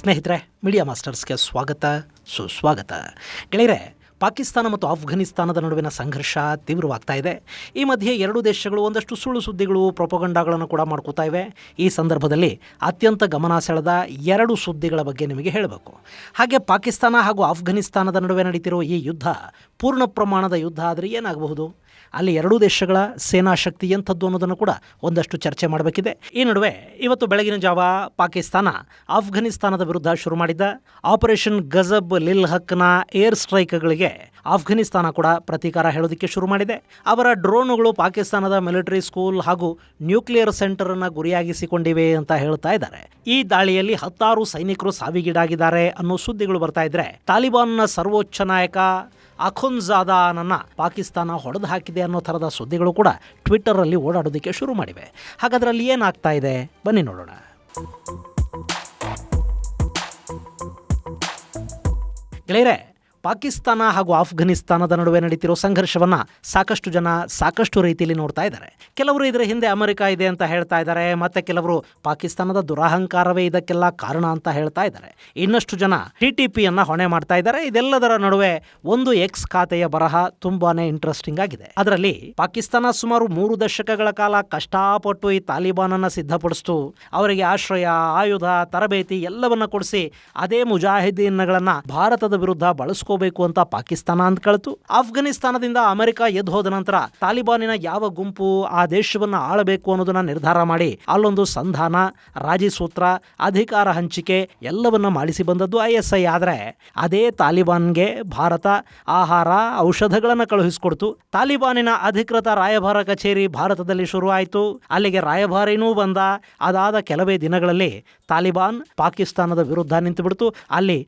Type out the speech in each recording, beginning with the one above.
ಸ್ನೇಹಿತರೆ, ಮೀಡಿಯಾ ಮಾಸ್ಟರ್ಸ್ಗೆ ಸ್ವಾಗತ, ಸುಸ್ವಾಗತ. ಗೆಳೆಯರೆ, ಪಾಕಿಸ್ತಾನ ಮತ್ತು ಆಫ್ಘನಿಸ್ತಾನದ ನಡುವಿನ ಸಂಘರ್ಷ ತೀವ್ರವಾಗ್ತಾ ಇದೆ. ಈ ಮಧ್ಯೆ ಎರಡೂ ದೇಶಗಳು ಒಂದಷ್ಟು ಸುಳ್ಳು ಸುದ್ದಿಗಳು, ಪ್ರೊಪಗಂಡಾಗಳನ್ನು ಕೂಡ ಮಾಡ್ಕೋತಾ ಇವೆ. ಈ ಸಂದರ್ಭದಲ್ಲಿ ಅತ್ಯಂತ ಗಮನ ಸೆಳೆದ ಎರಡು ಸುದ್ದಿಗಳ ಬಗ್ಗೆ ನಿಮಗೆ ಹೇಳಬೇಕು. ಹಾಗೆ ಪಾಕಿಸ್ತಾನ ಹಾಗೂ ಆಫ್ಘನಿಸ್ತಾನದ ನಡುವೆ ನಡೀತಿರೋ ಈ ಯುದ್ಧ ಪೂರ್ಣ ಪ್ರಮಾಣದ ಯುದ್ಧ ಆದರೆ ಏನಾಗಬಹುದು, ಅಲ್ಲಿ ಎರಡೂ ದೇಶಗಳ ಸೇನಾ ಶಕ್ತಿ ಎಂಥದ್ದು ಅನ್ನೋದನ್ನು ಕೂಡ ಒಂದಷ್ಟು ಚರ್ಚೆ ಮಾಡಬೇಕಿದೆ. ಈ ನಡುವೆ ಇವತ್ತು ಬೆಳಗಿನ ಜಾವ ಪಾಕಿಸ್ತಾನ ಆಫ್ಘನಿಸ್ತಾನದ ವಿರುದ್ಧ ಶುರು ಮಾಡಿದ್ದ ಆಪರೇಷನ್ ಗಜಬ್ ಲಿಲ್ ಹಕ್ನ ಏರ್ ಸ್ಟ್ರೈಕ್ಗಳಿಗೆ ಆಫ್ಘನಿಸ್ತಾನ ಕೂಡ ಪ್ರತೀಕಾರ ಹೇಳೋದಕ್ಕೆ ಶುರು ಮಾಡಿದೆ. ಅವರ ಡ್ರೋನುಗಳು ಪಾಕಿಸ್ತಾನದ ಮಿಲಿಟರಿ ಸ್ಕೂಲ್ ಹಾಗೂ ನ್ಯೂಕ್ಲಿಯರ್ ಸೆಂಟರ್ ಅನ್ನು ಗುರಿಯಾಗಿಸಿಕೊಂಡಿವೆ ಅಂತ ಹೇಳ್ತಾ ಇದ್ದಾರೆ. ಈ ದಾಳಿಯಲ್ಲಿ 10 ಸೈನಿಕರು ಸಾವಿಗೀಡಾಗಿದ್ದಾರೆ ಅನ್ನೋ ಸುದ್ದಿಗಳು ಬರ್ತಾ ಇದ್ರೆ, ತಾಲಿಬಾನ್ನ ಸರ್ವೋಚ್ಚ ನಾಯಕ ಅಖುಂಜಾದಾನನ್ನ ಪಾಕಿಸ್ತಾನ ಹೊಡೆದು ಹಾಕಿದೆ ಅನ್ನೋ ಥರದ ಸುದ್ದಿಗಳು ಕೂಡ ಟ್ವಿಟ್ಟರಲ್ಲಿ ಓಡಾಡೋದಕ್ಕೆ ಶುರು ಮಾಡಿವೆ. ಹಾಗಾದ್ರೆ ಅಲ್ಲಿ ಏನಾಗ್ತಾ ಇದೆ, ಬನ್ನಿ ನೋಡೋಣ. ಗೆಳೆಯರೆ, ಪಾಕಿಸ್ತಾನ ಹಾಗೂ ಆಫ್ಘನಿಸ್ತಾನದ ನಡುವೆ ನಡೀತಿರೋ ಸಂಘರ್ಷವನ್ನು ಸಾಕಷ್ಟು ಜನ ಸಾಕಷ್ಟು ರೀತಿಯಲ್ಲಿ ನೋಡ್ತಾ ಇದ್ದಾರೆ. ಕೆಲವರು ಇದರ ಹಿಂದೆ ಅಮೆರಿಕ ಇದೆ ಅಂತ ಹೇಳ್ತಾ ಇದ್ದಾರೆ, ಮತ್ತೆ ಕೆಲವರು ಪಾಕಿಸ್ತಾನದ ದುರಹಂಕಾರವೇ ಇದಕ್ಕೆಲ್ಲ ಕಾರಣ ಅಂತ ಹೇಳ್ತಾ ಇದ್ದಾರೆ. ಇನ್ನಷ್ಟು ಜನ TTPಯನ್ನು ಹೊಣೆ ಮಾಡ್ತಾ ಇದ್ದಾರೆ. ಇದೆಲ್ಲದರ ನಡುವೆ ಒಂದು ಎಕ್ಸ್ ಖಾತೆಯ ಬರಹ ತುಂಬಾನೇ ಇಂಟ್ರೆಸ್ಟಿಂಗ್ ಆಗಿದೆ. ಅದರಲ್ಲಿ ಪಾಕಿಸ್ತಾನ ಸುಮಾರು 3 ದಶಕಗಳ ಕಾಲ ಕಷ್ಟಪಟ್ಟು ಈ ತಾಲಿಬಾನನ್ನು ಸಿದ್ಧಪಡಿಸ್ತು, ಅವರಿಗೆ ಆಶ್ರಯ, ಆಯುಧ, ತರಬೇತಿ ಎಲ್ಲವನ್ನ ಕೊಡಿಸಿ ಅದೇ ಮುಜಾಹಿದೀನ್ಗಳನ್ನ ಭಾರತದ ವಿರುದ್ಧ ಬಳಸ್ಕೋಬೇಕು ಅಂತ ಪಾಕಿಸ್ತಾನ ಅಂದ್ಕೊಳ್ತು. ಆಫ್ಘನಿಸ್ತಾನದಿಂದ ಅಮೆರಿಕ ಎದ್ದು ಹೋದ ನಂತರ ತಾಲಿಬಾನಿನ ಯಾವ ಗುಂಪು ಆ ದೇಶವನ್ನು ಆಳಬೇಕು ಅನ್ನೋದನ್ನ ನಿರ್ಧಾರ ಮಾಡಿ ಅಲ್ಲೊಂದು ಸಂಧಾನ, ರಾಜಿ ಸೂತ್ರ, ಅಧಿಕಾರ ಹಂಚಿಕೆ ಎಲ್ಲವನ್ನ ಮಾಡಿಸಿ ಬಂದದ್ದು ISI. ಆದರೆ ಅದೇ ತಾಲಿಬಾನ್ಗೆ ಭಾರತ ಆಹಾರ, ಔಷಧಗಳನ್ನು ಕಳುಹಿಸಿಕೊಡ್ತು. ತಾಲಿಬಾನಿನ ಅಧಿಕೃತ ರಾಯಭಾರ ಕಚೇರಿ ಭಾರತದಲ್ಲಿ ಶುರು ಆಯಿತು. ಅಲ್ಲಿಗೆ ರಾಯಭಾರಿನೂ ಬಂದ. ಅದಾದ ಕೆಲವೇ ದಿನಗಳಲ್ಲಿ ತಾಲಿಬಾನ್ ಪಾಕಿಸ್ತಾನದ ವಿರುದ್ಧ ನಿಂತು ಬಿಡ್ತು. ಅಲ್ಲಿ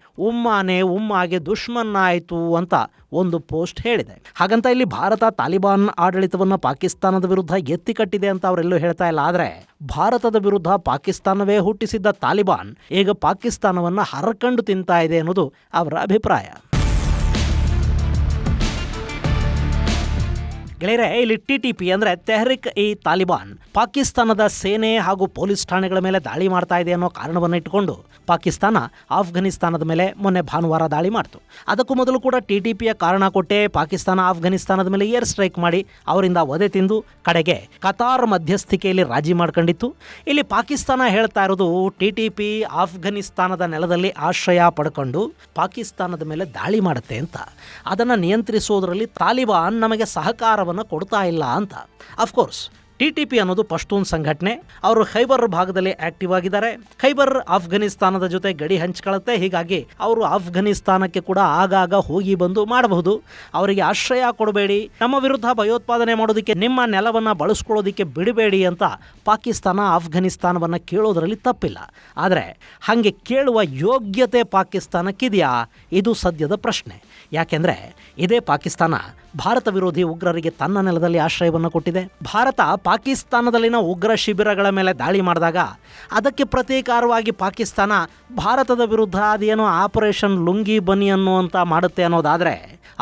ಉಮ್ಮಾಗೆ ದುಶ್ಮನ್ ಆಯಿತು ಅಂತ ಒಂದು ಪೋಸ್ಟ್ ಹೇಳಿದೆ. ಹಾಗಂತ ಇಲ್ಲಿ ಭಾರತ ತಾಲಿಬಾನ್ ಆಡಳಿತವನ್ನು ಪಾಕಿಸ್ತಾನದ ವಿರುದ್ಧ ಎತ್ತಿ ಕಟ್ಟಿದೆ ಅಂತ ಅವರೆಲ್ಲೂ ಹೇಳ್ತಾ ಇಲ್ಲ. ಆದರೆ ಭಾರತದ ವಿರುದ್ಧ ಪಾಕಿಸ್ತಾನವೇ ಹುಟ್ಟಿಸಿದ್ದ ತಾಲಿಬಾನ್ ಈಗ ಪಾಕಿಸ್ತಾನವನ್ನು ಹರಕಂಡು ತಿಂತಾ ಇದೆ ಅನ್ನೋದು ಅವರ ಅಭಿಪ್ರಾಯ. ಗೆಳೆಯರೆ, ಇಲ್ಲಿ TTP ಅಂದರೆ ತೆಹರಿಕ್ ಇ ತಾಲಿಬಾನ್ ಪಾಕಿಸ್ತಾನದ ಸೇನೆ ಹಾಗೂ ಪೊಲೀಸ್ ಠಾಣೆಗಳ ಮೇಲೆ ದಾಳಿ ಮಾಡ್ತಾ ಇದೆ ಅನ್ನೋ ಕಾರಣವನ್ನು ಇಟ್ಟುಕೊಂಡು ಪಾಕಿಸ್ತಾನ ಆಫ್ಘನಿಸ್ತಾನದ ಮೇಲೆ ಮೊನ್ನೆ ಭಾನುವಾರ ದಾಳಿ ಮಾಡ್ತು. ಅದಕ್ಕೂ ಮೊದಲು ಕೂಡ TTPಯ ಕಾರಣ ಕೊಟ್ಟೆ ಪಾಕಿಸ್ತಾನ ಆಫ್ಘನಿಸ್ತಾನದ ಮೇಲೆ ಏರ್ ಸ್ಟ್ರೈಕ್ ಮಾಡಿ ಅವರಿಂದ ವಧೆ ತಿಂದು ಕಡೆಗೆ ಕತಾರ್ ಮಧ್ಯಸ್ಥಿಕೆಯಲ್ಲಿ ರಾಜಿ ಮಾಡ್ಕೊಂಡಿತ್ತು. ಇಲ್ಲಿ ಪಾಕಿಸ್ತಾನ ಹೇಳ್ತಾ ಇರೋದು TTP ಆಫ್ಘನಿಸ್ತಾನದ ನೆಲದಲ್ಲಿ ಆಶ್ರಯ ಪಡ್ಕೊಂಡು ಪಾಕಿಸ್ತಾನದ ಮೇಲೆ ದಾಳಿ ಮಾಡುತ್ತೆ ಅಂತ. ಅದನ್ನು ನಿಯಂತ್ರಿಸೋದ್ರಲ್ಲಿ ತಾಲಿಬಾನ್ ನಮಗೆ ಸಹಕಾರ ಕೊಡ್ತಾ ಇಲ್ಲ ಅಂತ. ಅಫ್ಕೋರ್ಸ್ TTP ಅನ್ನೋದು ಪಶ್ತೂನ್ ಸಂಘಟನೆ. ಅವರು ಖೈಬರ್ ಭಾಗದಲ್ಲಿ ಆಕ್ಟಿವ್ ಆಗಿದ್ದಾರೆ. ಖೈಬರ್ ಆಫ್ಘನಿಸ್ತಾನದ ಜೊತೆ ಗಡಿ ಹಂಚ್ಕೊಳ್ಳುತ್ತೆ. ಹೀಗಾಗಿ ಅವರು ಆಫ್ಘನಿಸ್ತಾನಕ್ಕೆ ಕೂಡ ಆಗಾಗ ಹೋಗಿ ಬಂದು ಮಾಡಬಹುದು. ಅವರಿಗೆ ಆಶ್ರಯ ಕೊಡಬೇಡಿ, ನಮ್ಮ ವಿರುದ್ಧ ಭಯೋತ್ಪಾದನೆ ಮಾಡೋದಕ್ಕೆ ನಿಮ್ಮ ನೆಲವನ್ನು ಬಳಸ್ಕೊಳ್ಳೋದಕ್ಕೆ ಬಿಡಬೇಡಿ ಅಂತ ಪಾಕಿಸ್ತಾನ ಆಫ್ಘನಿಸ್ತಾನವನ್ನು ಕೇಳೋದ್ರಲ್ಲಿ ತಪ್ಪಿಲ್ಲ. ಆದರೆ ಹಾಗೆ ಕೇಳುವ ಯೋಗ್ಯತೆ ಪಾಕಿಸ್ತಾನಕ್ಕಿದೆಯಾ? ಇದು ಸದ್ಯದ ಪ್ರಶ್ನೆ. ಯಾಕೆಂದರೆ ಇದೇ ಪಾಕಿಸ್ತಾನ ಭಾರತ ವಿರೋಧಿ ಉಗ್ರರಿಗೆ ತನ್ನ ನೆಲದಲ್ಲಿ ಆಶ್ರಯವನ್ನು ಕೊಟ್ಟಿದೆ. ಭಾರತ ಪಾಕಿಸ್ತಾನದಲ್ಲಿನ ಉಗ್ರ ಶಿಬಿರಗಳ ಮೇಲೆ ದಾಳಿ ಮಾಡಿದಾಗ ಅದಕ್ಕೆ ಪ್ರತೀಕಾರವಾಗಿ ಪಾಕಿಸ್ತಾನ ಭಾರತದ ವಿರುದ್ಧ ಅದೇನೋ ಆಪರೇಷನ್ ಲುಂಗಿ ಬನಿ ಅನ್ನುವಂಥ ಮಾಡುತ್ತೆ ಅನ್ನೋದಾದರೆ,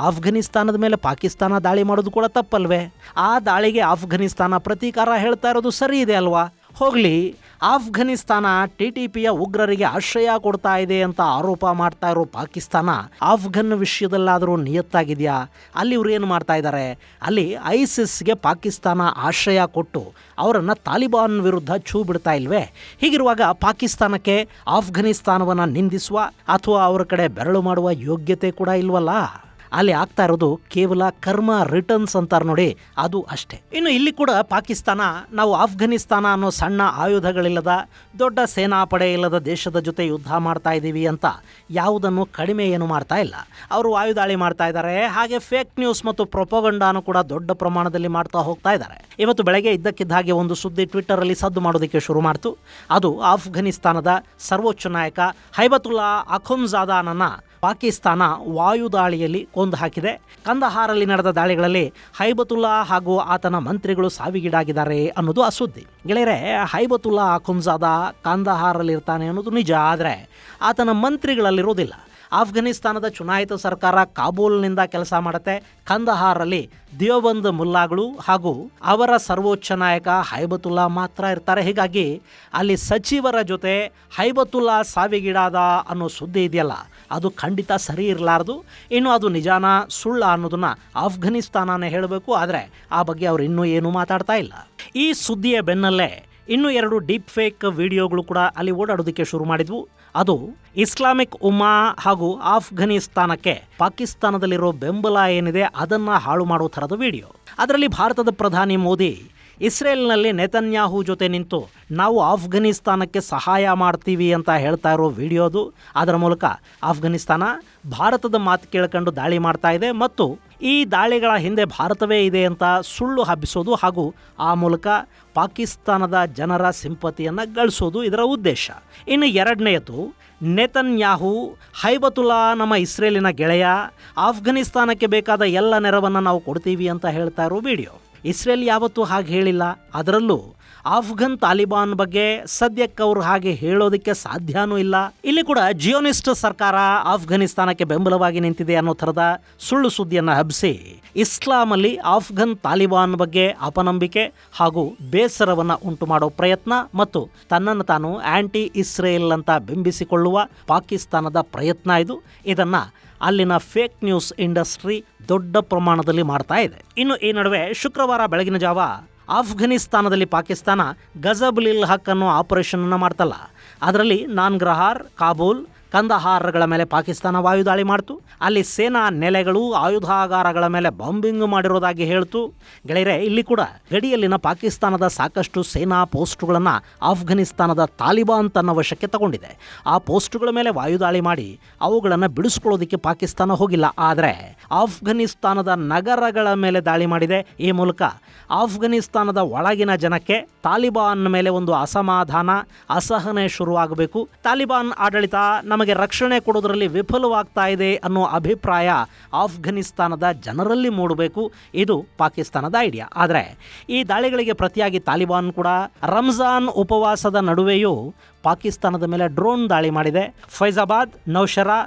ಆಫ್ಘನಿಸ್ತಾನದ ಮೇಲೆ ಪಾಕಿಸ್ತಾನ ದಾಳಿ ಮಾಡೋದು ಕೂಡ ತಪ್ಪಲ್ವೇ? ಆ ದಾಳಿಗೆ ಆಫ್ಘನಿಸ್ತಾನ ಪ್ರತೀಕಾರ ಹೇಳ್ತಾ ಇರೋದು ಸರಿ ಇದೆ ಅಲ್ವಾ? ಹೋಗಲಿ, ಆಫ್ಘನಿಸ್ತಾನ TTPಯ ಉಗ್ರರಿಗೆ ಆಶ್ರಯ ಕೊಡ್ತಾ ಇದೆ ಅಂತ ಆರೋಪ ಮಾಡ್ತಾ ಇರೋ ಪಾಕಿಸ್ತಾನ ಆಫ್ಘನ್ ವಿಷಯದಲ್ಲಾದರೂ ನಿಯತ್ತಾಗಿದೆಯಾ? ಅಲ್ಲಿ ಇವರು ಏನು ಮಾಡ್ತಾ ಇದ್ದಾರೆ? ಅಲ್ಲಿ ISISಗೆ ಪಾಕಿಸ್ತಾನ ಆಶ್ರಯ ಕೊಟ್ಟು ಅವರನ್ನು ತಾಲಿಬಾನ್ ವಿರುದ್ಧ ಛೂ ಬಿಡ್ತಾ ಇಲ್ವೇ? ಹೀಗಿರುವಾಗ ಪಾಕಿಸ್ತಾನಕ್ಕೆ ಆಫ್ಘನಿಸ್ತಾನವನ್ನು ನಿಂದಿಸುವ ಅಥವಾ ಅವರ ಕಡೆ ಬೆರಳು ಮಾಡುವ ಯೋಗ್ಯತೆ ಕೂಡ ಇಲ್ವಲ್ಲ. ಅಲ್ಲಿ ಆಗ್ತಾ ಇರೋದು ಕೇವಲ ಕರ್ಮ ರಿಟರ್ನ್ಸ್ ಅಂತಾರೆ ನೋಡಿ, ಅದು ಅಷ್ಟೇ. ಇನ್ನು ಇಲ್ಲಿ ಕೂಡ ಪಾಕಿಸ್ತಾನ ನಾವು ಆಫ್ಘನಿಸ್ತಾನ ಅನ್ನೋ ಸಣ್ಣ ಆಯುಧಗಳಿಲ್ಲದ, ದೊಡ್ಡ ಸೇನಾಪಡೆ ಇಲ್ಲದ ದೇಶದ ಜೊತೆ ಯುದ್ಧ ಮಾಡ್ತಾ ಇದ್ದೀವಿ ಅಂತ ಯಾವುದನ್ನು ಕಡಿಮೆ ಏನು ಮಾಡ್ತಾ ಇಲ್ಲ. ಅವರು ವಾಯುದಾಳಿ ಮಾಡ್ತಾ ಇದ್ದಾರೆ. ಹಾಗೆ ಫೇಕ್ ನ್ಯೂಸ್ ಮತ್ತು ಪ್ರೊಪಗಂಡಾನು ಕೂಡ ದೊಡ್ಡ ಪ್ರಮಾಣದಲ್ಲಿ ಮಾಡ್ತಾ ಹೋಗ್ತಾ ಇದ್ದಾರೆ. ಇವತ್ತು ಬೆಳಗ್ಗೆ ಇದ್ದಕ್ಕಿದ್ದ ಹಾಗೆ ಒಂದು ಸುದ್ದಿ ಟ್ವಿಟ್ಟರಲ್ಲಿ ಸದ್ದು ಮಾಡೋದಕ್ಕೆ ಶುರು ಮಾಡ್ತು. ಅದು ಆಫ್ಘನಿಸ್ತಾನದ ಸರ್ವೋಚ್ಚ ನಾಯಕ ಹೈಬತುಲ್ಲಾ ಅಖುಂಜಾದಾನನ್ನ ಪಾಕಿಸ್ತಾನ ವಾಯುದಾಳಿಯಲ್ಲಿ ಕೊಂದು ಹಾಕಿದೆ. ಕಂದಹಾರಲ್ಲಿ ನಡೆದ ದಾಳಿಗಳಲ್ಲಿ ಹೈಬತುಲ್ಲಾ ಹಾಗೂ ಆತನ ಮಂತ್ರಿಗಳು ಸಾವಿಗೀಡಾಗಿದ್ದಾರೆ ಅನ್ನೋದು ಆ ಸುದ್ದಿ. ಗೆಳೆಯರೆ, ಹೈಬತುಲ್ಲಾ ಅಖುಂಜಾದ ಕಂದಹಾರಲ್ಲಿರ್ತಾನೆ ಅನ್ನೋದು ನಿಜ. ಆದರೆ ಆತನ ಮಂತ್ರಿಗಳಲ್ಲಿರೋದಿಲ್ಲ. ಆಫ್ಘನಿಸ್ತಾನದ ಚುನಾಯಿತ ಸರ್ಕಾರ ಕಾಬೂಲ್ನಿಂದ ಕೆಲಸ ಮಾಡುತ್ತೆ. ಕಂದಹಾರಲ್ಲಿ ದಿಯೋಬಂದ್ ಮುಲ್ಲಾಗಳು ಹಾಗೂ ಅವರ ಸರ್ವೋಚ್ಚ ನಾಯಕ ಹೈಬತುಲ್ಲಾ ಮಾತ್ರ ಇರ್ತಾರೆ. ಹೀಗಾಗಿ ಅಲ್ಲಿ ಸಚಿವರ ಜೊತೆ ಹೈಬತುಲ್ಲಾ ಸಾವಿಗೀಡಾದ ಅನ್ನೋ ಸುದ್ದಿ ಇದೆಯಲ್ಲ, ಅದು ಖಂಡಿತ ಸರಿ ಇರಲಾರದು. ಇನ್ನು ಅದು ನಿಜಾನ ಸುಳ್ಳ ಅನ್ನೋದನ್ನ ಆಫ್ಘನಿಸ್ತಾನನೇ ಹೇಳಬೇಕು. ಆದರೆ ಆ ಬಗ್ಗೆ ಅವರು ಇನ್ನೂ ಏನೂ ಮಾತಾಡ್ತಾ ಇಲ್ಲ. ಈ ಸುದ್ದಿಯ ಬೆನ್ನಲ್ಲೇ ಇನ್ನೂ 2 ಡೀಪ್ ಫೇಕ್ ವಿಡಿಯೋಗಳು ಕೂಡ ಅಲ್ಲಿ ಓಡಾಡೋದಕ್ಕೆ ಶುರು ಮಾಡಿದ್ವು. ಅದು ಇಸ್ಲಾಮಿಕ್ ಉಮ್ಮಾ ಹಾಗೂ ಆಫ್ಘನಿಸ್ತಾನಕ್ಕೆ ಪಾಕಿಸ್ತಾನದಲ್ಲಿರೋ ಬೆಂಬಲ ಏನಿದೆ ಅದನ್ನು ಹಾಳು ಮಾಡೋ ಥರದ ವಿಡಿಯೋ. ಅದರಲ್ಲಿ ಭಾರತದ ಪ್ರಧಾನಿ ಮೋದಿ ಇಸ್ರೇಲ್ನಲ್ಲಿ ನೆತನ್ಯಾಹು ಜೊತೆ ನಿಂತು ನಾವು ಆಫ್ಘನಿಸ್ತಾನಕ್ಕೆ ಸಹಾಯ ಮಾಡ್ತೀವಿ ಅಂತ ಹೇಳ್ತಾ ಇರೋ ವಿಡಿಯೋದು. ಅದರ ಮೂಲಕ ಆಫ್ಘನಿಸ್ತಾನ ಭಾರತದ ಮಾತು ಕೇಳ್ಕೊಂಡು ದಾಳಿ ಮಾಡ್ತಾ ಇದೆ ಮತ್ತು ಈ ದಾಳಿಗಳ ಹಿಂದೆ ಭಾರತವೇ ಇದೆ ಅಂತ ಸುಳ್ಳು ಹಬ್ಬಿಸೋದು ಹಾಗೂ ಆ ಮೂಲಕ ಪಾಕಿಸ್ತಾನದ ಜನರ ಸಿಂಪತಿಯನ್ನು ಗಳಿಸೋದು ಇದರ ಉದ್ದೇಶ. ಇನ್ನು ಎರಡನೆಯದು, ನೆತನ್ಯಾಹು ಹೈಬತುಲ್ಲಾ ನಮ್ಮ ಇಸ್ರೇಲಿನ ಗೆಳೆಯ, ಆಫ್ಘನಿಸ್ತಾನಕ್ಕೆ ಬೇಕಾದ ಎಲ್ಲ ನೆರವನ್ನು ನಾವು ಕೊಡ್ತೀವಿ ಅಂತ ಹೇಳ್ತಾ ಇರೋ ವಿಡಿಯೋ. ಇಸ್ರೇಲ್ ಯಾವತ್ತೂ ಹಾಗೆ ಹೇಳಿಲ್ಲ. ಅದರಲ್ಲೂ ಆಫ್ಘನ್ ತಾಲಿಬಾನ್ ಬಗ್ಗೆ ಸದ್ಯಕ್ಕೆ ಅವರು ಹಾಗೆ ಹೇಳೋದಕ್ಕೆ ಸಾಧ್ಯನೂ ಇಲ್ಲ. ಇಲ್ಲಿ ಕೂಡ ಜಿಯೋನಿಸ್ಟ್ ಸರ್ಕಾರ ಆಫ್ಘನಿಸ್ತಾನಕ್ಕೆ ಬೆಂಬಲವಾಗಿ ನಿಂತಿದೆ ಅನ್ನೋ ಥರದ ಸುಳ್ಳು ಸುದ್ದಿಯನ್ನು ಹಬ್ಬಿಸಿ ಇಸ್ಲಾಮಲ್ಲಿ ಆಫ್ಘನ್ ತಾಲಿಬಾನ್ ಬಗ್ಗೆ ಅಪನಂಬಿಕೆ ಹಾಗೂ ಬೇಸರವನ್ನು ಉಂಟು ಮಾಡೋ ಪ್ರಯತ್ನ ಮತ್ತು ತನ್ನನ್ನು ತಾನು ಆಂಟಿ ಇಸ್ರೇಲ್ ಅಂತ ಬಿಂಬಿಸಿಕೊಳ್ಳುವ ಪಾಕಿಸ್ತಾನದ ಪ್ರಯತ್ನ ಇದು. ಇದನ್ನು ಅಲ್ಲಿನ ಫೇಕ್ ನ್ಯೂಸ್ ಇಂಡಸ್ಟ್ರಿ ದೊಡ್ಡ ಪ್ರಮಾಣದಲ್ಲಿ ಮಾಡ್ತಾ ಇದೆ. ಇನ್ನು ಈ ನಡುವೆ ಶುಕ್ರವಾರ ಬೆಳಗಿನ ಜಾವ ಆಫ್ಘನಿಸ್ತಾನದಲ್ಲಿ ಪಾಕಿಸ್ತಾನ ಗಜಬ್-ಉಲ್ ಹಕ್ ಅನ್ನೋ ಆಪರೇಷನ್ ಅನ್ನು ಮಾಡ್ತಲ್ಲ, ಅದರಲ್ಲಿ ನಾನ್ಗರ್ಹಾರ್, ಕಾಬೂಲ್, ಕಂದಹಾರ್ಗಳ ಮೇಲೆ ಪಾಕಿಸ್ತಾನ ವಾಯುದಾಳಿ ಮಾಡ್ತು. ಅಲ್ಲಿ ಸೇನಾ ನೆಲೆಗಳು, ಆಯುಧಾಗಾರಗಳ ಮೇಲೆ ಬಾಂಬಿಂಗ್ ಮಾಡಿರೋದಾಗಿ ಹೇಳ್ತು. ಗೆಳೆಯರೆ, ಇಲ್ಲಿ ಕೂಡ ಗಡಿಯಲ್ಲಿನ ಪಾಕಿಸ್ತಾನದ ಸಾಕಷ್ಟು ಸೇನಾ ಪೋಸ್ಟುಗಳನ್ನು ಆಫ್ಘನಿಸ್ತಾನದ ತಾಲಿಬಾನ್ ತನ್ನ ವಶಕ್ಕೆ ತಗೊಂಡಿದೆ. ಆ ಪೋಸ್ಟುಗಳ ಮೇಲೆ ವಾಯುದಾಳಿ ಮಾಡಿ ಅವುಗಳನ್ನು ಬಿಡಿಸ್ಕೊಳ್ಳೋದಕ್ಕೆ ಪಾಕಿಸ್ತಾನ ಹೋಗಿಲ್ಲ. ಆದರೆ ಆಫ್ಘನಿಸ್ತಾನದ ನಗರಗಳ ಮೇಲೆ ದಾಳಿ ಮಾಡಿದೆ. ಈ ಮೂಲಕ ಆಫ್ಘನಿಸ್ತಾನದ ಒಳಗಿನ ಜನಕ್ಕೆ ತಾಲಿಬಾನ್ ಮೇಲೆ ಒಂದು ಅಸಮಾಧಾನ, ಅಸಹನೆ ಶುರುವಾಗಬೇಕು. ತಾಲಿಬಾನ್ ಆಡಳಿತ ನಮಗೆ ರಕ್ಷಣೆ ಕೊಡೋದರಲ್ಲಿ ವಿಫಲವಾಗ್ತಾ ಇದೆ ಅನ್ನೋ ಅಭಿಪ್ರಾಯ ಆಫ್ಘನಿಸ್ತಾನದ ಜನರಲ್ಲಿ ಮೂಡಬೇಕು. ಇದು ಪಾಕಿಸ್ತಾನದ ಐಡಿಯಾ. ಆದರೆ ಈ ದಾಳಿಗಳಿಗೆ ಪ್ರತಿಯಾಗಿ ತಾಲಿಬಾನ್ ಕೂಡ ರಂಜಾನ್ ಉಪವಾಸದ ನಡುವೆಯೂ ಪಾಕಿಸ್ತಾನದ ಮೇಲೆ ಡ್ರೋನ್ ದಾಳಿ ಮಾಡಿದೆ. ಫೈಜಾಬಾದ್, ನೌಶರಾ,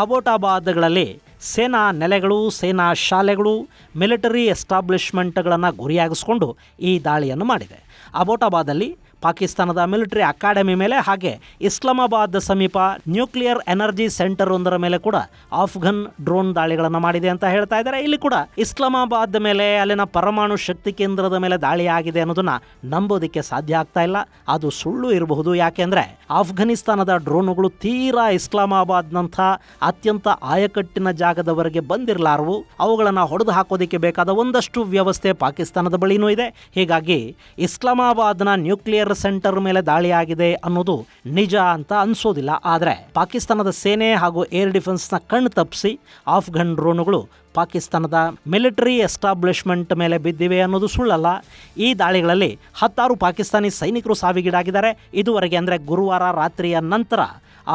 ಅಬೋಟಾಬಾದ್ಗಳಲ್ಲಿ ಸೇನಾ ನೆಲೆಗಳು, ಸೇನಾ ಶಾಲೆಗಳು, ಮಿಲಿಟರಿ ಎಸ್ಟಾಬ್ಲಿಷ್ಮೆಂಟ್ಗಳನ್ನು ಗುರಿಯಾಗಿಸ್ಕೊಂಡು ಈ ದಾಳಿಯನ್ನು ಮಾಡಿದೆ. ಅಬೋಟಾಬಾದಲ್ಲಿ ಪಾಕಿಸ್ತಾನದ ಮಿಲಿಟರಿ ಅಕಾಡೆಮಿ ಮೇಲೆ ಹಾಗೆ ಇಸ್ಲಾಮಾಬಾದ್ ಸಮೀಪ ನ್ಯೂಕ್ಲಿಯರ್ ಎನರ್ಜಿ ಸೆಂಟರ್ ಒಂದರ ಮೇಲೆ ಕೂಡ ಆಫ್ಘನ್ ಡ್ರೋನ್ ದಾಳಿಗಳನ್ನು ಮಾಡಿದೆ ಅಂತ ಹೇಳ್ತಾ ಇದ್ದಾರೆ. ಇಲ್ಲಿ ಕೂಡ ಇಸ್ಲಾಮಾಬಾದ್ ಮೇಲೆ, ಅಲ್ಲಿನ ಪರಮಾಣು ಶಕ್ತಿ ಕೇಂದ್ರದ ಮೇಲೆ ದಾಳಿ ಆಗಿದೆ ಅನ್ನೋದನ್ನ ನಂಬೋದಕ್ಕೆ ಸಾಧ್ಯ ಆಗ್ತಾ ಇಲ್ಲ. ಅದು ಸುಳ್ಳು ಇರಬಹುದು. ಯಾಕೆಂದರೆ ಆಫ್ಘನಿಸ್ತಾನದ ಡ್ರೋನುಗಳು ತೀರಾ ಇಸ್ಲಾಮಾಬಾದ್ನಂಥ ಅತ್ಯಂತ ಆಯಕಟ್ಟಿನ ಜಾಗದವರೆಗೆ ಬಂದಿರಲಾರವು. ಅವುಗಳನ್ನು ಹೊಡೆದು ಹಾಕೋದಕ್ಕೆ ಬೇಕಾದ ಒಂದಷ್ಟು ವ್ಯವಸ್ಥೆ ಪಾಕಿಸ್ತಾನದ ಬಳಿನೂ ಇದೆ. ಹೀಗಾಗಿ ಇಸ್ಲಾಮಾಬಾದ್ನ ನ್ಯೂಕ್ಲಿಯರ್ ಸೆಂಟರ್ ಮೇಲೆ ದಾಳಿ ಆಗಿದೆ ಅನ್ನೋದು ನಿಜ ಅಂತ ಅನ್ಸೋದಿಲ್ಲ. ಆದರೆ ಪಾಕಿಸ್ತಾನದ ಸೇನೆ ಹಾಗೂ ಏರ್ ಡಿಫೆನ್ಸ್ನ ಕಣ್ಣು ತಪ್ಪಿಸಿ ಆಫ್ಘನ್ ಡ್ರೋನುಗಳು ಪಾಕಿಸ್ತಾನದ ಮಿಲಿಟರಿ ಎಸ್ಟಾಬ್ಲಿಷ್ಮೆಂಟ್ ಮೇಲೆ ಬಿದ್ದಿವೆ ಅನ್ನೋದು ಸುಳ್ಳಲ್ಲ. ಈ ದಾಳಿಗಳಲ್ಲಿ 10 ಪಾಕಿಸ್ತಾನಿ ಸೈನಿಕರು ಸಾವಿಗೀಡಾಗಿದ್ದಾರೆ. ಇದುವರೆಗೆ ಅಂದರೆ ಗುರುವಾರ ರಾತ್ರಿಯ ನಂತರ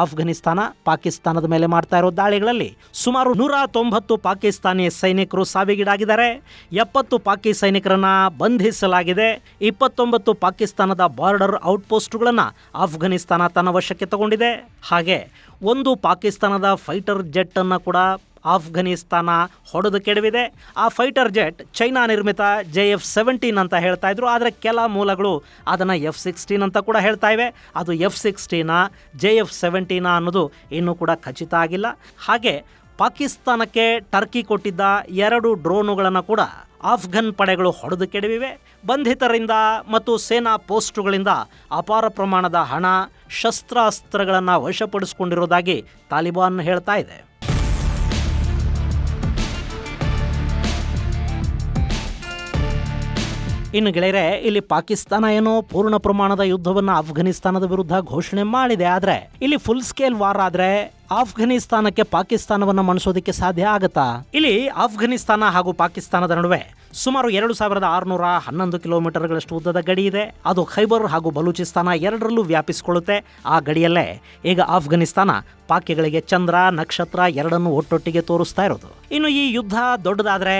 ಆಫ್ಘನಿಸ್ತಾನ ಪಾಕಿಸ್ತಾನದ ಮೇಲೆ ಮಾಡ್ತಾ ಇರೋ ದಾಳಿಗಳಲ್ಲಿ ಸುಮಾರು 190 ಪಾಕಿಸ್ತಾನಿ ಸೈನಿಕರು ಸಾವಿಗೀಡಾಗಿದ್ದಾರೆ. 70 ಪಾಕಿ ಸೈನಿಕರನ್ನ ಬಂಧಿಸಲಾಗಿದೆ. 29 ಪಾಕಿಸ್ತಾನದ ಬಾರ್ಡರ್ ಔಟ್ಪೋಸ್ಟ್ಗಳನ್ನು ಆಫ್ಘನಿಸ್ತಾನ ತನ್ನ ವಶಕ್ಕೆ ತಗೊಂಡಿದೆ. ಹಾಗೆ ಒಂದು ಪಾಕಿಸ್ತಾನದ ಫೈಟರ್ ಜೆಟ್ ಅನ್ನು ಕೂಡ ಆಫ್ಘನಿಸ್ತಾನ ಹೊಡೆದು ಕೆಡವಿದೆ. ಆ ಫೈಟರ್ ಜೆಟ್ ಚೈನಾ ನಿರ್ಮಿತ JF-17 ಅಂತ ಹೇಳ್ತಾ ಇದ್ರು. ಆದರೆ ಕೆಲ ಮೂಲಗಳು ಅದನ್ನು F-16 ಅಂತ ಕೂಡ ಹೇಳ್ತಾ ಇವೆ. ಅದು F-16 JF-17 ಅನ್ನೋದು ಇನ್ನೂ ಕೂಡ ಖಚಿತ ಆಗಿಲ್ಲ. ಹಾಗೆ ಪಾಕಿಸ್ತಾನಕ್ಕೆ ಟರ್ಕಿ ಕೊಟ್ಟಿದ್ದ 2 ಡ್ರೋನುಗಳನ್ನು ಕೂಡ ಆಫ್ಘನ್ ಪಡೆಗಳು ಹೊಡೆದು ಕೆಡವಿವೆ. ಬಂಧಿತರಿಂದ ಮತ್ತು ಸೇನಾ ಪೋಸ್ಟುಗಳಿಂದ ಅಪಾರ ಪ್ರಮಾಣದ ಹಣ, ಶಸ್ತ್ರಾಸ್ತ್ರಗಳನ್ನು ವಶಪಡಿಸಿಕೊಂಡಿರುವುದಾಗಿ ತಾಲಿಬಾನ್ ಹೇಳ್ತಾ ಇದೆ. ಇನ್ನು ಗೆಳೆಯರೆ, ಇಲ್ಲಿ ಪಾಕಿಸ್ತಾನ ಏನೋ ಪೂರ್ಣ ಪ್ರಮಾಣದ ಯುದ್ಧವನ್ನು ಆಫ್ಘನಿಸ್ತಾನದ ವಿರುದ್ಧ ಘೋಷಣೆ ಮಾಡಿದೆ. ಆದರೆ ಇಲ್ಲಿ ಫುಲ್ ಸ್ಕೇಲ್ ವಾರ್ ಆದರೆ ಆಫ್ಘನಿಸ್ತಾನಕ್ಕೆ ಪಾಕಿಸ್ತಾನವನ್ನು ಮಣಿಸೋದಕ್ಕೆ ಸಾಧ್ಯ ಆಗತ್ತಾ? ಇಲ್ಲಿ ಆಫ್ಘನಿಸ್ತಾನ ಹಾಗೂ ಪಾಕಿಸ್ತಾನದ ನಡುವೆ ಸುಮಾರು 2611 ಕಿಲೋಮೀಟರ್ಗಳಷ್ಟು ಉದ್ದದ ಗಡಿ ಇದೆ. ಅದು ಖೈಬರ್ ಹಾಗೂ ಬಲೂಚಿಸ್ತಾನ ಎರಡರಲ್ಲೂ ವ್ಯಾಪಿಸಿಕೊಳ್ಳುತ್ತೆ. ಆ ಗಡಿಯಲ್ಲೇ ಈಗ ಆಫ್ಘನಿಸ್ತಾನ ಪಾಕಿಗಳಿಗೆ ಚಂದ್ರ, ನಕ್ಷತ್ರ ಎರಡನ್ನೂ ಒಟ್ಟೊಟ್ಟಿಗೆ ತೋರಿಸ್ತಾ ಇರೋದು. ಇನ್ನು ಈ ಯುದ್ಧ ದೊಡ್ಡದಾದರೆ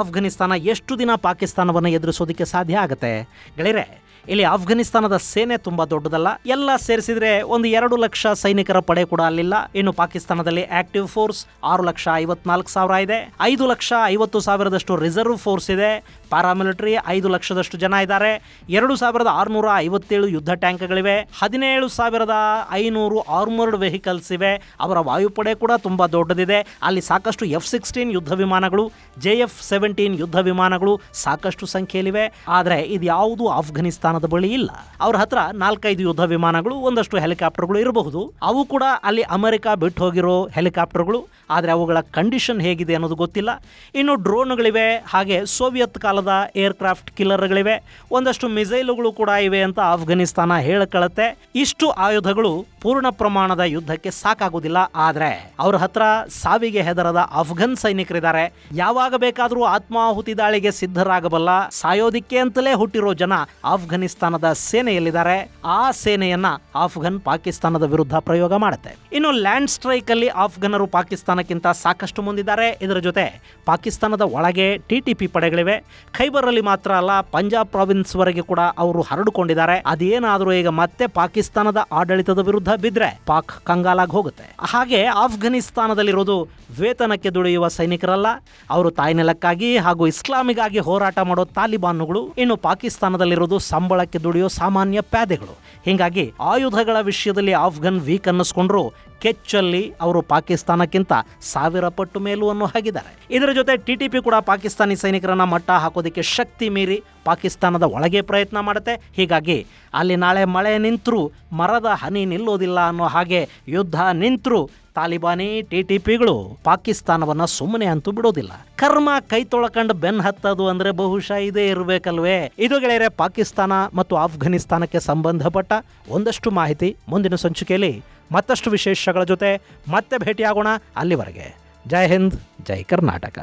ಆಫ್ಘನಿಸ್ತಾನ ಎಷ್ಟು ದಿನ ಪಾಕಿಸ್ತಾನವನ್ನು ಎದುರಿಸೋದಕ್ಕೆ ಸಾಧ್ಯ ಆಗುತ್ತೆ? ಗೆಳೆಯರೆ, ಇಲ್ಲಿ ಆಫ್ಘನಿಸ್ತಾನದ ಸೇನೆ ತುಂಬಾ ದೊಡ್ಡದಲ್ಲ, ಎಲ್ಲ ಸೇರಿಸಿದ್ರೆ ಒಂದು 2 ಲಕ್ಷ ಸೈನಿಕರ ಪಡೆ ಕೂಡ ಅಲ್ಲಿಲ್ಲ. ಇನ್ನು ಪಾಕಿಸ್ತಾನದಲ್ಲಿ ಆಕ್ಟಿವ್ ಫೋರ್ಸ್ 6,54,000 ಇದೆ, 5,50,000 ರಿಸರ್ವ್ ಫೋರ್ಸ್ ಇದೆ, ಪ್ಯಾರಾಮಿಲಿಟರಿ 5 ಲಕ್ಷದಷ್ಟು ಜನ ಇದ್ದಾರೆ, 2,657 ಯುದ್ಧ ಟ್ಯಾಂಕ್ಗಳಿವೆ, 17,500 ಆರ್ಮರ್ಡ್ ವೆಹಿಕಲ್ಸ್ ಇವೆ. ಅವರ ವಾಯುಪಡೆ ಕೂಡ ತುಂಬಾ ದೊಡ್ಡದಿದೆ. ಅಲ್ಲಿ ಸಾಕಷ್ಟು F-16 ಯುದ್ಧ ವಿಮಾನಗಳು, JF-17 ಯುದ್ಧ ವಿಮಾನಗಳು ಸಾಕಷ್ಟು ಸಂಖ್ಯೆಯಲ್ಲಿವೆ. ಆದರೆ ಇದ್ಯಾವುದು ಆಫ್ಘನಿಸ್ತಾನದ ಬಳಿ ಇಲ್ಲ. ಅವ್ರ ಹತ್ರ 4-5 ಯುದ್ಧ ವಿಮಾನಗಳು, ಒಂದಷ್ಟು ಹೆಲಿಕಾಪ್ಟರ್ಗಳು ಇರಬಹುದು. ಅವು ಕೂಡ ಅಲ್ಲಿ ಅಮೆರಿಕ ಬಿಟ್ಟು ಹೋಗಿರೋ ಹೆಲಿಕಾಪ್ಟರ್ಗಳು, ಆದರೆ ಅವುಗಳ ಕಂಡೀಷನ್ ಹೇಗಿದೆ ಅನ್ನೋದು ಗೊತ್ತಿಲ್ಲ. ಇನ್ನು ಡ್ರೋನ್ಗಳಿವೆ, ಹಾಗೆ ಸೋವಿಯತ್ ಕಾಲದ ಏರ್ಕ್ರಾಫ್ಟ್ ಕಿಲ್ಲರ್ಗಳಿವೆ, ಒಂದಷ್ಟು ಮಿಸೈಲುಗಳು ಕೂಡ ಇವೆ ಅಂತ ಆಫ್ಘನಿಸ್ತಾನ ಹೇಳ್ಕೊಳ್ಳುತ್ತೆ. ಇಷ್ಟು ಆಯುಧಗಳು ಪೂರ್ಣ ಪ್ರಮಾಣದ ಯುದ್ಧಕ್ಕೆ ಸಾಕಾಗುವುದಿಲ್ಲ. ಆದರೆ ಅವ್ರ ಹತ್ರ ಸಾವಿಗೆ ಹೆದರದ ಅಫ್ಘನ್ ಸೈನಿಕರಿದ್ದಾರೆ. ಯಾವಾಗ ಬೇಕಾದರೂ ಆತ್ಮಾಹುತಿ ದಾಳಿಗೆ ಸಿದ್ಧರಾಗಬಲ್ಲ, ಸಾಯೋದಿಕ್ಕೆ ಅಂತಲೇ ಹುಟ್ಟಿರೋ ಜನ ಆಫ್ಘನಿಸ್ತಾನದ ಸೇನೆಯಲ್ಲಿದ್ದಾರೆ. ಆ ಸೇನೆಯನ್ನ ಆಫ್ಘನ್ ಪಾಕಿಸ್ತಾನದ ವಿರುದ್ಧ ಪ್ರಯೋಗ ಮಾಡುತ್ತೆ. ಇನ್ನು ಲ್ಯಾಂಡ್ ಸ್ಟ್ರೈಕ್ ಅಲ್ಲಿ ಆಫ್ಘನರು ಪಾಕಿಸ್ತಾನಕ್ಕಿಂತ ಸಾಕಷ್ಟು ಮುಂದಿದ್ದಾರೆ. ಇದರ ಜೊತೆ ಪಾಕಿಸ್ತಾನದ ಒಳಗೆ TTP ಪಡೆಗಳಿವೆ. ಖೈಬರ್ ಅಲ್ಲಿ ಮಾತ್ರ ಅಲ್ಲ, ಪಂಜಾಬ್ ಪ್ರಾವಿನ್ಸ್ ವರೆಗೆ ಕೂಡ ಅವರು ಹರಡಿಕೊಂಡಿದ್ದಾರೆ. ಅದೇನಾದರೂ ಈಗ ಮತ್ತೆ ಪಾಕಿಸ್ತಾನದ ಆಡಳಿತದ ವಿರುದ್ಧ ಬಿದ್ರೆ ಪಾಕ್ ಕಂಗಾಲಾಗಿ ಹೋಗುತ್ತೆ. ಹಾಗೆ ಆಫ್ಘನಿಸ್ತಾನದಲ್ಲಿರೋದು ವೇತನಕ್ಕೆ ದುಡಿಯುವ ಸೈನಿಕರಲ್ಲ, ಅವರು ತಾಯ್ನೆಲಕ್ಕಾಗಿ ಹಾಗೂ ಇಸ್ಲಾಮಿಗಾಗಿ ಹೋರಾಟ ಮಾಡೋ ತಾಲಿಬಾನುಗಳು. ಇನ್ನು ಪಾಕಿಸ್ತಾನದಲ್ಲಿರೋದು ಸಂಬಳಕ್ಕೆ ದುಡಿಯೋ ಸಾಮಾನ್ಯ ಪ್ಯಾದೆಗಳು. ಹೀಗಾಗಿ ಆಯುಧಗಳ ವಿಷಯದಲ್ಲಿ ಆಫ್ಘನ್ ವೀಕ್ ಅನ್ನಿಸ್ಕೊಂಡ್ರು, ಕೆಚ್ಚಲ್ಲಿ ಅವರು ಪಾಕಿಸ್ತಾನಕ್ಕಿಂತ 1000 ಪಟ್ಟು ಮೇಲೂ ಅನ್ನೋ ಹಾಗಿದ್ದಾರೆ. ಇದರ ಜೊತೆ TTP ಕೂಡ ಪಾಕಿಸ್ತಾನಿ ಸೈನಿಕರನ್ನ ಮಟ್ಟ ಹಾಕೋದಕ್ಕೆ ಶಕ್ತಿ ಮೀರಿ ಪಾಕಿಸ್ತಾನದ ಒಳಗೆ ಪ್ರಯತ್ನ ಮಾಡುತ್ತೆ. ಹೀಗಾಗಿ ಅಲ್ಲಿ ನಾಳೆ ಮಳೆ ನಿಂತರೂ ಮರದ ಹನಿ ನಿಲ್ಲೋದಿಲ್ಲ ಅನ್ನೋ ಹಾಗೆ ಯುದ್ಧ ನಿಂತರೂ ತಾಲಿಬಾನಿ TTPಗಳು ಪಾಕಿಸ್ತಾನವನ್ನ ಸುಮ್ಮನೆ ಅಂತೂ ಬಿಡೋದಿಲ್ಲ. ಕರ್ಮ ಕೈ ತೊಳಕಂಡು ಬೆನ್ ಹತ್ತದು ಅಂದ್ರೆ ಬಹುಶಃ ಇದೇ ಇರಬೇಕಲ್ವೇ. ಇದು ಗೆಳೆಯರೆ ಪಾಕಿಸ್ತಾನ ಮತ್ತು ಆಫ್ಘನಿಸ್ತಾನಕ್ಕೆ ಸಂಬಂಧಪಟ್ಟ ಒಂದಷ್ಟು ಮಾಹಿತಿ. ಮುಂದಿನ ಸಂಚಿಕೆಯಲ್ಲಿ ಮತ್ತಷ್ಟು ವಿಶೇಷಗಳ ಜೊತೆ ಮತ್ತೆ ಭೇಟಿಯಾಗೋಣ. ಅಲ್ಲಿವರೆಗೆ ಜೈ ಹಿಂದ್, ಜೈ ಕರ್ನಾಟಕ.